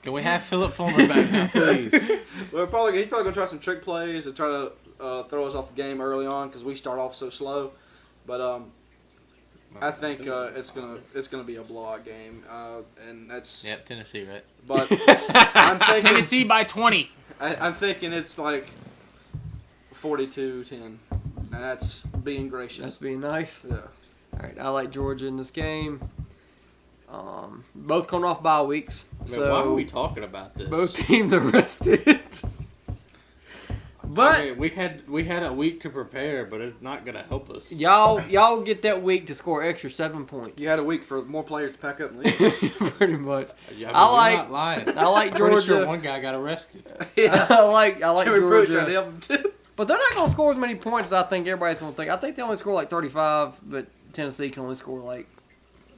Can we have Philip Fulmer back now, please? He's probably gonna try some trick plays and try to throw us off the game early on because we start off so slow. But I think it's gonna be a blowout game, and that's. Yep, Tennessee, right? But I'm thinking Tennessee by 20. I'm thinking it's like 42-10, and that's being gracious. That's being nice. Yeah. All right, I like Georgia in this game. Both coming off bye weeks, so why are we talking about this? both teams are rested. But I mean, we had a week to prepare, but it's not gonna help us. y'all get that week to score extra 7 points. You had a week for more players to pack up and leave. Pretty much. Yeah, I you're like- not lying. I like Pretty Georgia. sure one guy got arrested. I like Jeremy Pruitt tried to Georgia. help him too. But they're not going to score as many points as I think everybody's going to think. I think they only score like 35, but Tennessee can only score like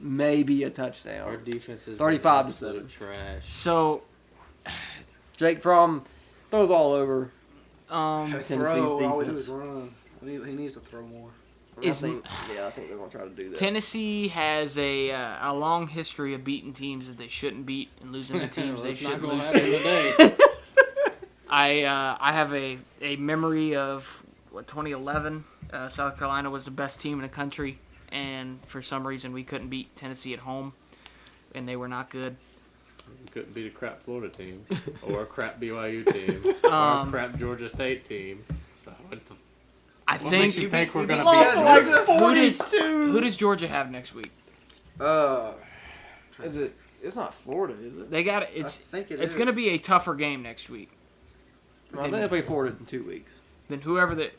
maybe a Our touchdown. defense is 35 to absolute 7. trash. So, Jake Fromm throws all over. Tennessee's Tennessee's all we do defense. is run. He needs to throw more. I Is- think they're going to try to do that. Tennessee has a long history of beating teams that they shouldn't beat and losing to teams they It's not shouldn't gonna lose happen to. today. I have a memory of 2011. South Carolina was the best team in the country, and for some reason we couldn't beat Tennessee at home, and they were not good. Couldn't beat a crap Florida team, or a crap BYU team, or a crap Georgia State team. So what the I what think makes you think we're gonna Lost beat like Georgia? 42. who does Georgia have next week? Is it? It's not Florida, is it? They got I it's think it's going to be a tougher game next week I think they play Florida in 2 weeks. than whoever that.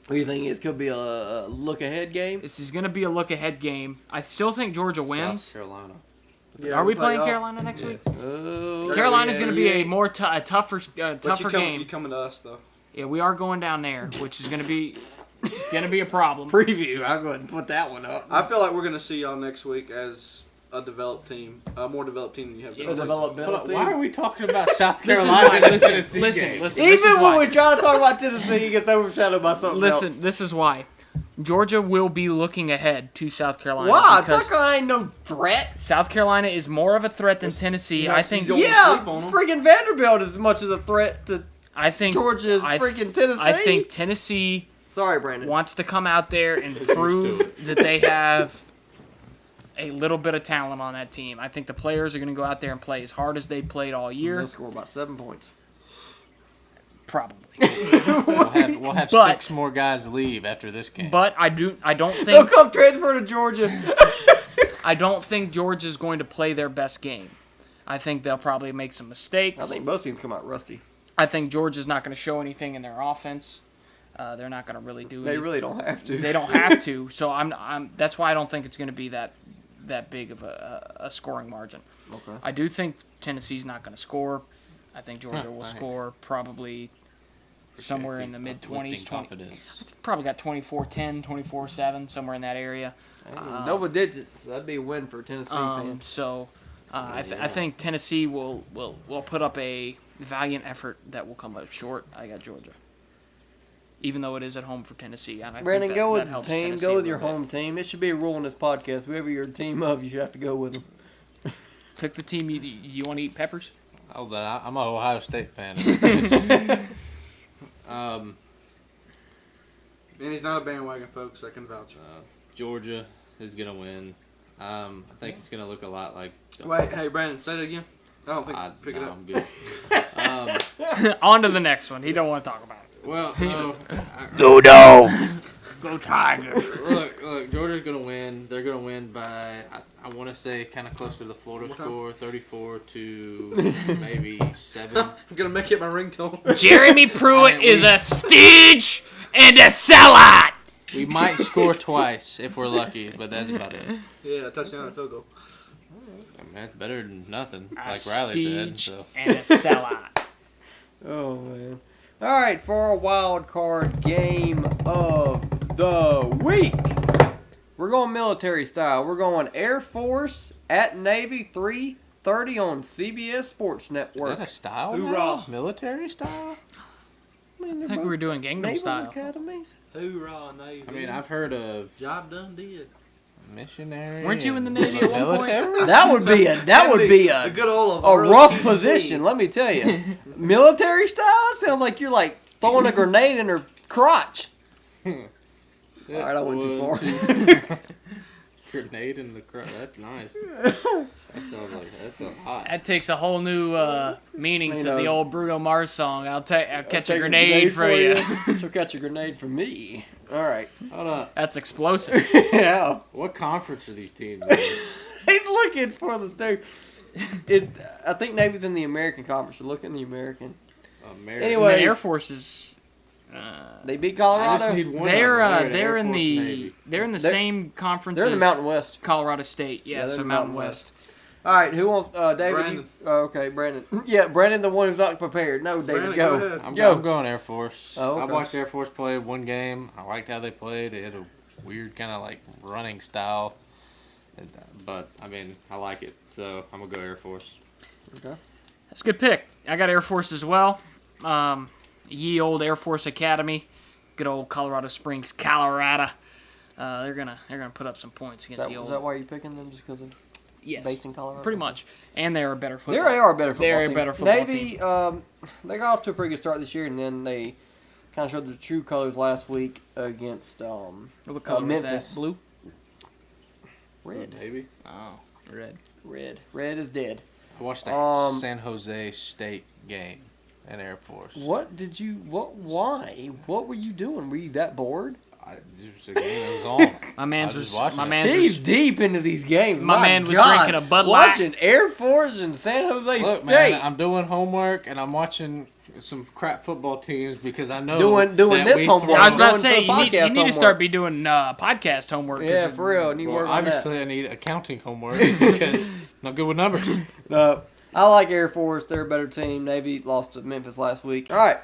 What do you think? It could be a look-ahead game? This is going to be a look-ahead game. I still think Georgia wins. South Carolina. Yeah, Are we play playing up. Carolina next week? Oh, Carolina's going to be a yeah. more tougher But you game. coming to us though. Yeah, we are going down there, which is going to be a problem. Preview. I'll go ahead and put that one up. I feel like we're gonna see y'all next week as a developed team, a more developed team than you have. A developmental team. Why are we talking about South This is Carolina why- in the listen, Tennessee listen, game? listen. This Even is when why. we try to talk about Tennessee, he gets overshadowed by something Listen, else. this is why. Georgia will be looking ahead to South Carolina. Why? Because South Carolina ain't no threat. South Carolina is more of a threat than Tennessee. I think. Don't Yeah, sleep on 'em. freaking Vanderbilt is as much as a threat to I think Georgia's I- freaking Tennessee. I think Tennessee Sorry, Brandon. wants to come out there and to prove it. that they have a little bit of talent on that team. I think the players are going to go out there and play as hard as they played all year. They'll score about 7 points. Probably. We'll have But- 6 more guys leave after this game. But I don't They'll think come transfer to Georgia. I don't think Georgia's going to play their best game. I think they'll probably make some mistakes. I think most teams come out rusty. I think Georgia's not going to show anything in their offense. They're not going to really do They it. really don't have to. They don't have to. So I'm. That's why I don't think it's going to be that big of a scoring margin. Okay. I do think Tennessee's not going to score. I think Georgia Huh, will nice. score probably somewhere in the mid-20s. Confidence. Probably got 24-10, 24-7, somewhere in that area. Double digits. That'd be a win for Tennessee fans. So I think Tennessee will put up a valiant effort that will come up short. I got Georgia. Even though it is at home for Tennessee. And I Brandon, think go that with the helps team. Tennessee Go a with your little bit. home team. It should be a rule in this podcast. Whoever you're a team of, you should have to go with them. Pick the team. You want to eat peppers? Oh, but I'm an Ohio State fan. And he's not a bandwagon, folks. I can vouch. Georgia is gonna win. I think it's gonna look a lot like. Wait, hey Brandon, say that again. I don't think. Pick it no, up. I'm good. On to the next one. He don't want to talk about it. Well, Go dogs! Go Tigers. look, Georgia's gonna win. They're gonna win by I want to say kind of close to the Florida score, 34 to maybe 7. I'm gonna make it my ringtone. Jeremy Pruitt is a stooge and a sellout. We might score twice if we're lucky, but that's about it. Yeah, a touchdown and a field goal. I mean, that's better than nothing, A like Riley said. Steege So. and a sellout. Oh man! All right, for our wild card game of the week, we're going military style. We're going Air Force at Navy 3:30 on CBS Sports Is Network. that a style? Hoorah. Now? Military style? I think we were doing Gangnam Naval Style. Academies. Hoorah, Navy. I mean, I've heard of Job done did. missionary. Weren't you in the and Navy at one point? military? That would be a good old a rough position. Let me tell you, military style. It sounds like you're like throwing a grenade in her crotch. All right, I went too far. Grenade in the crowd. That's nice. That sounds hot. That takes a whole new meaning You to know. the old Bruno Mars song. I'll catch a grenade for you. She'll catch a grenade for me. All right. Hold on. That's explosive. Yeah. What conference are these teams in? He's looking for the thing. I think Navy's in the American Conference. You're looking in the American. American. Anyway. And the Air Force is. They beat I Colorado. just need one. They're of them. they're Air in Force, the Navy. they're in the They're- same conference They're in as the Mountain West. Colorado State. Yeah, they're so in the Mountain West. All right, who wants David? Brandon. Okay, Brandon. Yeah, Brandon, the one who's not prepared. No, David, Brandon, go. go ahead. I'm Go. going Air Force. Oh, I okay. watched Air Force play one game. I liked how they played. They had a weird kind of like running style, but I mean I like it. So I'm gonna go Air Force. Okay. That's a good pick. I got Air Force as well. Ye old Air Force Academy, good old Colorado Springs, Colorado. They're gonna put up some points against the Is old. that why you're picking them? Just because of Yes, based in Colorado? pretty much. And they're a better They football. are a better football They're a team. better football Navy, they got off to a pretty good start this year, and then they kind of showed their true colors last week against What color was Memphis. that? Blue. Red. Maybe. Oh, red. Red is dead. I watched that Um, San Jose State game in Air Force. What did you? Why? What were you doing? Were you that bored? It was a game that was on. My man's I was was watching my it. man's He's was, deep into these games. My man was God. drinking a Bud Light. Watching Air Force and San Jose Look, State. man, I'm doing homework and I'm watching some crap football teams because I know Doing that this we homework. throw- I was about to Going say for you the need, podcast you need to homework. start be doing podcast homework. 'cause Yeah, for real. You Well, work on obviously, I need accounting homework because I'm not good with numbers. that. I like Air Force. They're a better team. Navy lost to Memphis last week. All right.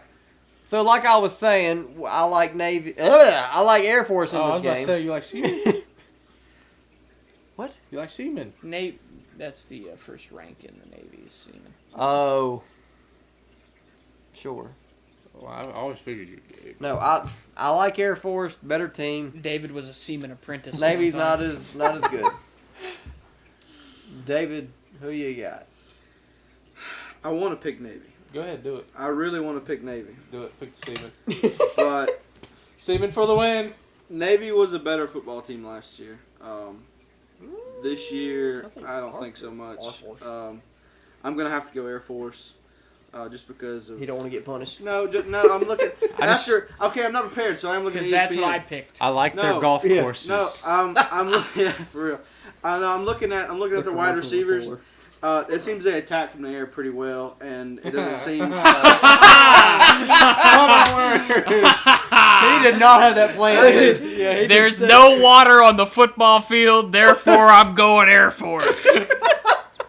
So, like I was saying, I like Navy. I like Air Force in I was this about to game. say, you like seamen? What? You like seamen? Navy, that's the first rank in the Navy is seaman. Oh. Sure. Well, I always figured you did. No, I like Air Force. Better team. David was a seaman apprentice. Navy's one time. not as good. David, who you got? I want to pick Navy. Go ahead, do it. I really want to pick Navy. Do it. Pick the seamen. But Seamen for the win. Navy was a better football team last year. This year, I don't think so much. I'm going to have to go Air Force just because of... You don't want to get punished. No, I'm looking... Okay, I'm not prepared, so I'm looking at Because ESPN. that's what I picked. I like their No, golf yeah, courses. No, I'm looking... Yeah, for real. I'm looking at their wide receivers. It seems they attack from the air pretty well, and it doesn't seem... He did not have that plan. There's no water on the football field, therefore I'm going Air Force.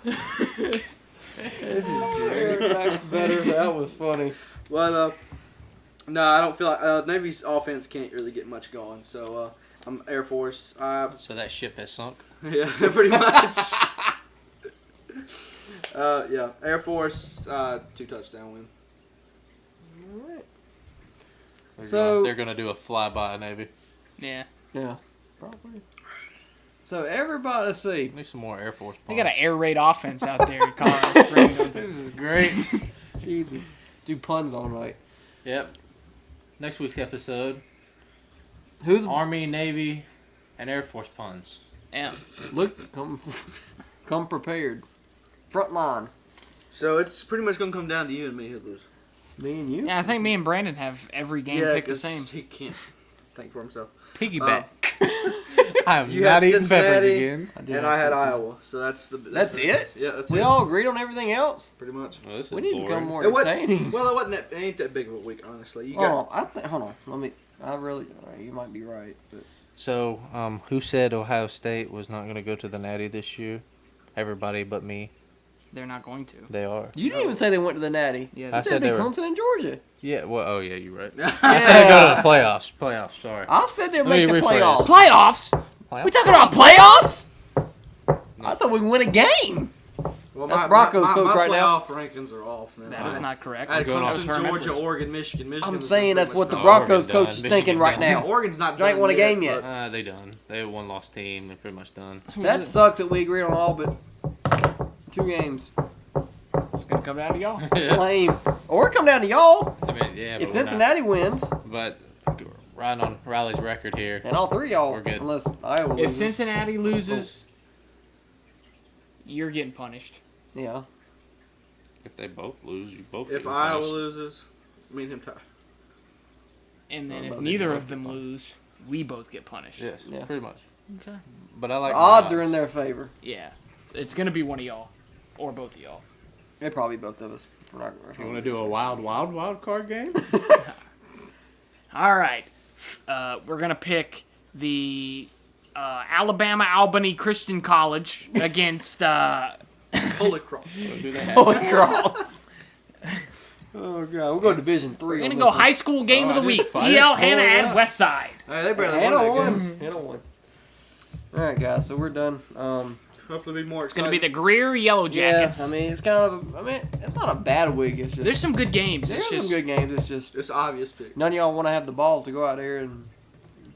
This is great. That's better. That was funny. But, no, I don't feel like... Navy's offense can't really get much going, so I'm Air Force. So that ship has sunk. Yeah, pretty much. Yeah, Air Force, 2-touchdown win. They're gonna do a flyby Navy. Yeah. Yeah, probably. So everybody, let's see. Need some more Air Force. They got an puns. air raid offense out there in Colorado Springs. This is great. Jesus, do puns all night. Yep. Next week's episode: Who's Army, Navy, and Air Force puns. Yeah. look? Come prepared. Front line. So it's pretty much going to come down to you and me who lose. Me and you. Yeah, I think me and Brandon have every game picked the 'cause same. he can't think for himself. Piggyback. I'm You not had eating peppers Cincinnati, again. And I had Iowa, so that's the... That's it? Yeah, that's We it. all agreed on everything else. Pretty much. Well, this is We need to boring. become more It wasn't- entertaining. Well, it ain't that big of a week, honestly. You Hold got on. Hold on. You might be right, but So, who said Ohio State was not going to go to the Natty this year? Everybody but me. They're not going to. They are. you didn't even say they went to the Natty. Yeah, You I said said they they were. Clemson and Georgia. Yeah. Well. Oh yeah. You're right. I said go to the playoffs. Playoffs. Sorry. I said they'd Let me make the rephrase. playoffs. playoffs? We talking about playoffs? I thought we could win a game. Well, That's Broncos coach my right now. playoff rankings are off now. That is not correct. I had Going off Clemson, her Georgia, memories. Oregon, Michigan. Michigan I'm was saying pretty that's what much the done. Broncos Oregon coach done. is Michigan thinking right done. now. Oregon's not They ain't done won a yet, game yet. but They done. They one lost team. They're pretty much done. That sucks that we agreed on all but 2 games. It's gonna come down to y'all. Lame. Or it come down to y'all. I mean, yeah. If but we're not- Cincinnati wins, But right on Riley's record here. and all 3 of y'all, We're good. unless Iowa If loses. Cincinnati loses, you're getting punished. Yeah. If they both lose, you both. if get Iowa punished. loses, me and him tie. And then Oh, if but neither they of them lose, we both get punished. Yes. Yeah. Pretty much. Okay. But I like The my odds are in their favor. Yeah. It's gonna be one of y'all. Or both of y'all. It probably both of us. We're not, You want to do a wild card game? All right. We're going to pick the Alabama Albany Christian College against Holy crap. Do they have? Holy cross. Oh, God. We'll go Division 3. we're going to go high school game of the week. fight it. TL Hannah Oh, yeah. and West Side. Hey, they barely Hannah won that game. won. Hannah won. All right, guys. So we're done. Hopefully, be more It's going exciting. to be the Greer Yellow Jackets. Yeah, I mean, it's kind of. It's not a bad week. It's just. There's some good games. There's It's some just good games. It's just It's obvious pick. none of y'all want to have the balls to go out there and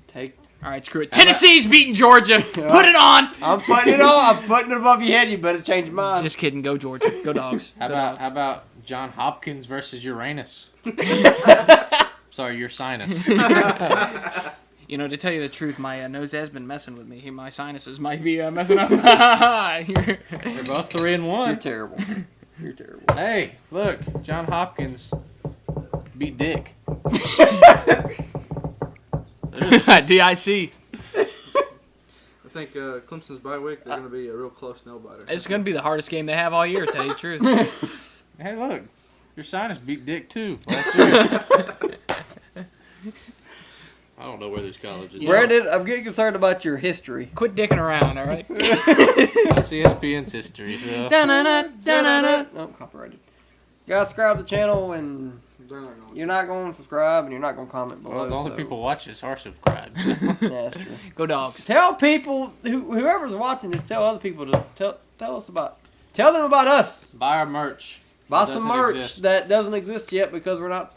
take. all right. Screw it. Tennessee's beating Georgia. Put it on. I'm putting it on. I'm putting it above your head. You better change your mind. Just kidding. Go Georgia. Go Dogs. How Go about Dogs. how about John Hopkins versus Uranus? Sorry, your sinus. You know, to tell you the truth, my nose has been messing with me. My sinuses might be messing up. They're both 3 and You're 1. terrible. You're terrible. Hey, look, John Hopkins beat Dick. DIC. I think Clemson's bye week, they're going to be a real close nail-biter. It's going to be the hardest game they have all year, to tell you the truth. Hey, look, your sinus beat Dick too last year. I don't know where this college is. Brandon, I'm getting concerned about your history. Quit dicking around, all right? That's ESPN's history. So. Dun-dun-dun, dun-dun-dun. Oh, copyrighted. You guys subscribe to the channel, and They're not going you're not going to subscribe, and you're not going to comment below. Well, the only so- people watch this are subscribed. Yeah, that's true. Go Dogs. Tell people, whoever's watching this, tell other people to tell us about. Tell them about us. Buy our merch. Buy It some doesn't merch exist. that doesn't exist yet because we're not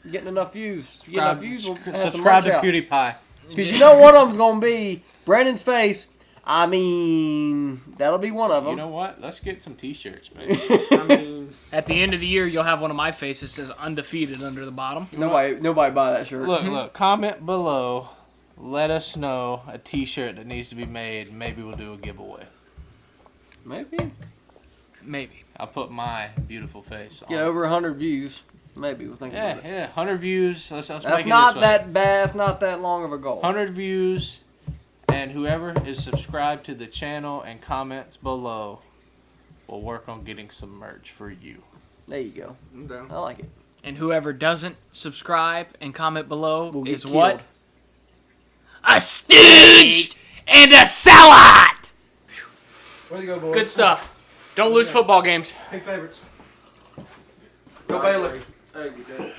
getting enough views. If you get enough views, we'll have some Subscribe merch to out. PewDiePie. Because you know one of them's going to be Brandon's face. I mean, that'll be one of them. You know what? Let's get some T-shirts, man. I mean, At the end of the year, you'll have one of my faces that says undefeated under the bottom. Nobody buy that shirt. Look. Comment below. Let us know a T-shirt that needs to be made. Maybe we'll do a giveaway. Maybe. Maybe. I'll put my beautiful face on. Get over 100 views. Maybe we'll think about it. Yeah. 100 views. Let's That's make it not this way. that bad. That's not that long of a goal. 100 views, and whoever is subscribed to the channel and comments below will work on getting some merch for you. There you go. I'm down. I like it. And whoever doesn't subscribe and comment below We'll get is killed. what? A stooge and a sellout! Way to go, boys. Good stuff. Don't lose football games. Big favorites. Go Baylor. Hey, you did it.